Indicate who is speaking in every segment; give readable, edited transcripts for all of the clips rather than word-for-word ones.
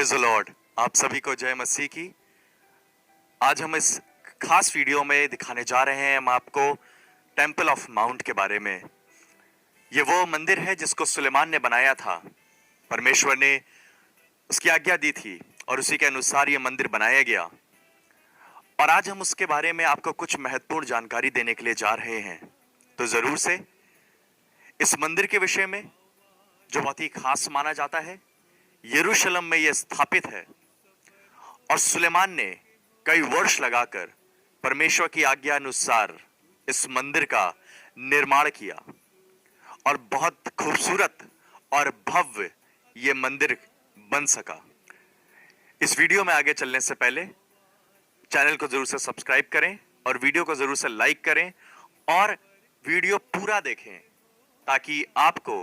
Speaker 1: Praise the Lord. आप सभी को जय मसीह की। आज हम इस खास वीडियो में दिखाने जा रहे हैं हम आपको टेंपल ऑफ माउंट के बारे में। ये वो मंदिर है जिसको सुलेमान ने बनाया था। परमेश्वर ने उसकी आज्ञा दी थी और उसी के अनुसार ये मंदिर बनाया गया। और आज हम उसके बारे में आपको कुछ महत्वपूर्ण जानकारी देने के लिए जा रहे हैं। तो जरूर से इस मंदिर के विषय में, जो बहुत ही खास माना जाता है, यरूशलेम में यह स्थापित है और सुलेमान ने कई वर्ष लगाकर परमेश्वर की आज्ञा अनुसार इस मंदिर का निर्माण किया और बहुत खूबसूरत और भव्य यह मंदिर बन सका। इस वीडियो में आगे चलने से पहले चैनल को जरूर से सब्सक्राइब करें और वीडियो को जरूर से लाइक करें और वीडियो पूरा देखें ताकि आपको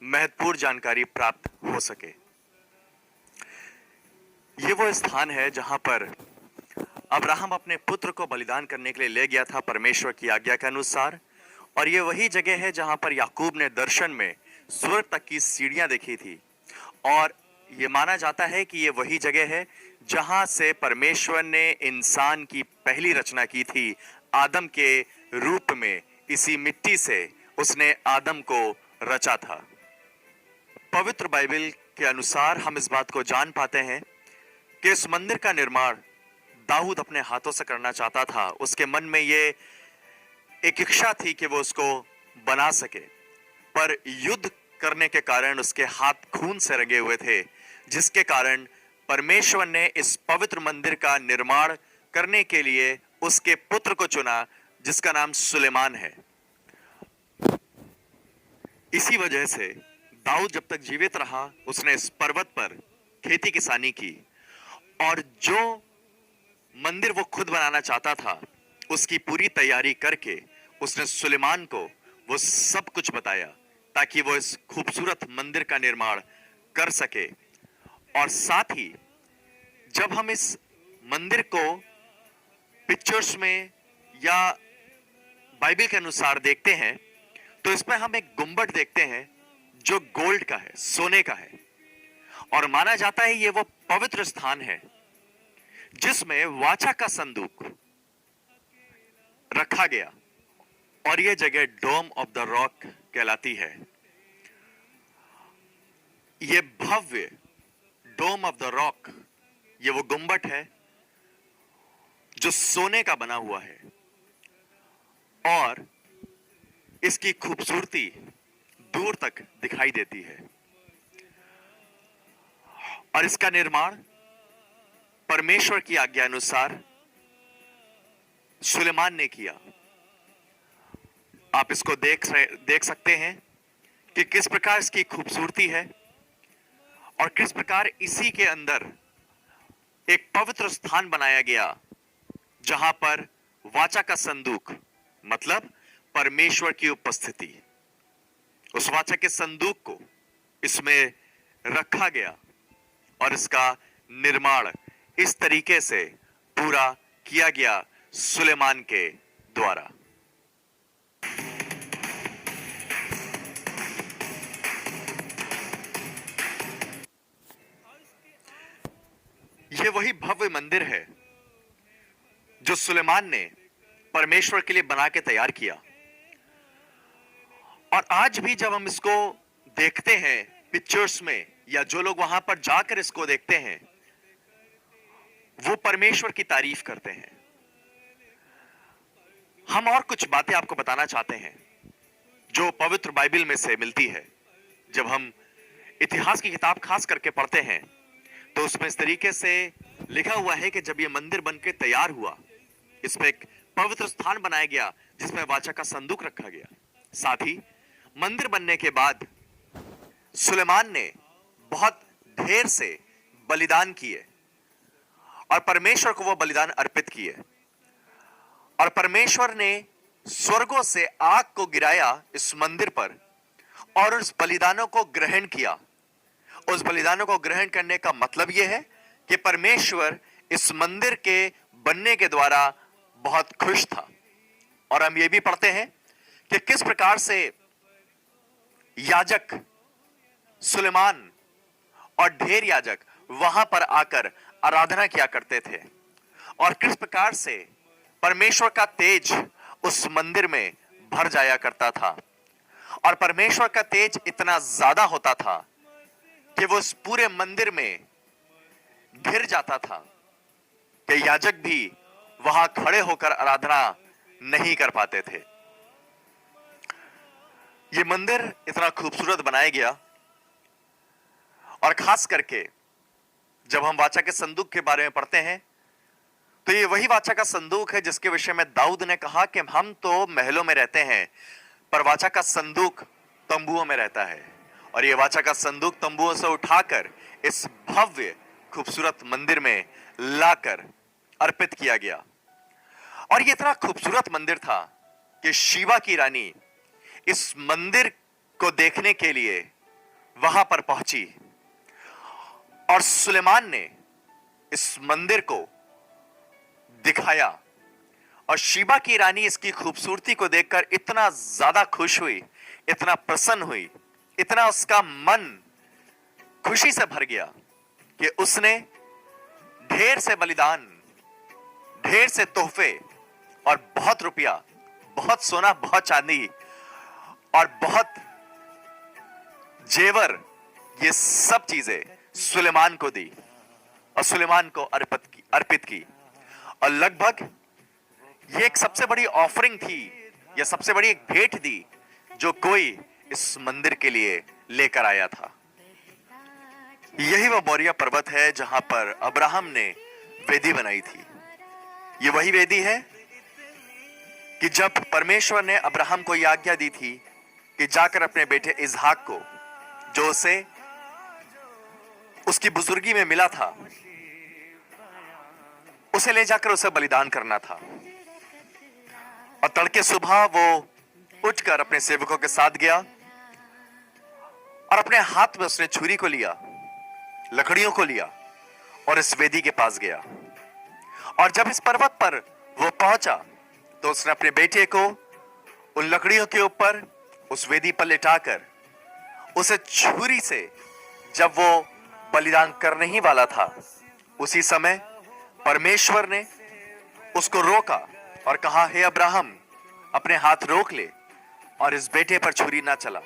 Speaker 1: महत्वपूर्ण जानकारी प्राप्त हो सके। ये वो स्थान है जहां पर अब्राहम अपने पुत्र को बलिदान करने के लिए ले गया था परमेश्वर की आज्ञा के अनुसार। और ये वही जगह है जहां पर याकूब ने दर्शन में स्वर्ग तक की सीढ़ियां देखी थी। और ये माना जाता है कि ये वही जगह है जहां से परमेश्वर ने इंसान की पहली रचना की थी। आदम के रूप में इसी मिट्टी से उसने आदम को रचा था। पवित्र बाइबल के अनुसार हम इस बात को जान पाते हैं कि इस मंदिर का निर्माण दाऊद अपने हाथों से करना चाहता था। उसके मन में ये एक इच्छा थी कि वो उसको बना सके, पर युद्ध करने के कारण उसके हाथ खून से रंगे हुए थे, जिसके कारण परमेश्वर ने इस पवित्र मंदिर का निर्माण करने के लिए उसके पुत्र को चुना, जिसका नाम सुलेमान है। इसी वजह से दाऊद जब तक जीवित रहा उसने इस पर्वत पर खेती किसानी की और जो मंदिर वो खुद बनाना चाहता था उसकी पूरी तैयारी करके उसने सुलेमान को वो सब कुछ बताया ताकि वो इस खूबसूरत मंदिर का निर्माण कर सके। और साथ ही जब हम इस मंदिर को पिक्चर्स में या बाइबल के अनुसार देखते हैं तो इसमें हम एक गुंबद देखते हैं जो गोल्ड का है, सोने का है। और माना जाता है ये वो पवित्र स्थान है जिसमें वाचा का संदूक रखा गया और यह जगह डोम ऑफ द रॉक कहलाती है। यह भव्य डोम ऑफ द रॉक, ये वो गुंबद है जो सोने का बना हुआ है और इसकी खूबसूरती दूर तक दिखाई देती है। और इसका निर्माण परमेश्वर की आज्ञा अनुसार सुलेमान ने किया। आप इसको देख सकते हैं कि किस प्रकार इसकी खूबसूरती है और किस प्रकार इसी के अंदर एक पवित्र स्थान बनाया गया जहां पर वाचा का संदूक, मतलब परमेश्वर की उपस्थिति, उस वाचा के संदूक को इसमें रखा गया और इसका निर्माण इस तरीके से पूरा किया गया सुलेमान के द्वारा। यह वही भव्य मंदिर है जो सुलेमान ने परमेश्वर के लिए बना के तैयार किया। और आज भी जब हम इसको देखते हैं पिक्चर्स में या जो लोग वहां पर जाकर इसको देखते हैं वो परमेश्वर की तारीफ करते हैं। हम और कुछ बातें आपको बताना चाहते हैं जो पवित्र बाइबल में से मिलती है। जब हम इतिहास की किताब खास करके पढ़ते हैं तो उसमें इस तरीके से लिखा हुआ है कि जब यह मंदिर बनकर तैयार हुआ, इसमें एक पवित्र स्थान बनाया गया जिसमें वाचा का संदूक रखा गया। साथ ही मंदिर बनने के बाद सुलेमान ने बहुत ढेर से बलिदान किए और परमेश्वर को वो बलिदान अर्पित किए। और परमेश्वर ने स्वर्गों से आग को गिराया इस मंदिर पर और उस बलिदानों को ग्रहण किया। उस बलिदानों को ग्रहण करने का मतलब यह है कि परमेश्वर इस मंदिर के बनने के द्वारा बहुत खुश था। और हम ये भी पढ़ते हैं कि किस प्रकार से याजक सुलेमान और ढेर याजक वहां पर आकर आराधना किया करते थे और किस प्रकार से परमेश्वर का तेज उस मंदिर में भर जाया करता था और परमेश्वर का तेज इतना ज्यादा होता था कि वो उस पूरे मंदिर में घिर जाता था कि याजक भी वहां खड़े होकर आराधना नहीं कर पाते थे। ये मंदिर इतना खूबसूरत बनाया गया और खास करके जब हम वाचा के संदूक के बारे में पढ़ते हैं तो ये वही वाचा का संदूक है जिसके विषय में दाऊद ने कहा कि हम तो महलों में रहते हैं पर वाचा का संदूक तंबुओं में रहता है। और ये वाचा का संदूक तंबुओं से उठाकर इस भव्य खूबसूरत मंदिर में लाकर अर्पित किया गया। और ये इतना खूबसूरत मंदिर था कि शीबा की रानी इस मंदिर को देखने के लिए वहां पर पहुंची और सुलेमान ने इस मंदिर को दिखाया और शीबा की रानी इसकी खूबसूरती को देखकर इतना ज्यादा खुश हुई, इतना प्रसन्न हुई, इतना उसका मन खुशी से भर गया कि उसने ढेर से बलिदान, ढेर से तोहफे और बहुत रुपया, बहुत सोना, बहुत चांदी और बहुत जेवर, ये सब चीजें सुलेमान को दी और सुलेमान को अर्पित की। और लगभग ये एक सबसे बड़ी ऑफरिंग थी या सबसे बड़ी एक भेंट दी जो कोई इस मंदिर के लिए लेकर आया था। यही वो मोरिया पर्वत है जहां पर अब्राहम ने वेदी बनाई थी। ये वही वेदी है कि जब परमेश्वर ने अब्राहम को यह आज्ञा दी थी कि जाकर अपने बेटे इसहाक को, जो उसे उसकी बुजुर्गी में मिला था, उसे ले जाकर उसे बलिदान करना था। और तड़के सुबह वो उठकर अपने सेवकों के साथ गया और अपने हाथ में उसने छुरी को लिया, लकड़ियों को लिया और इस वेदी के पास गया। और जब इस पर्वत पर वो पहुंचा तो उसने अपने बेटे को उन लकड़ियों के ऊपर उस वेदी पर लिटाकर उसे छुरी से, जब वो बलिदान करने ही वाला था, उसी समय परमेश्वर ने उसको रोका और कहा, हे अब्राहम, अपने हाथ रोक ले और इस बेटे पर छुरी ना चला।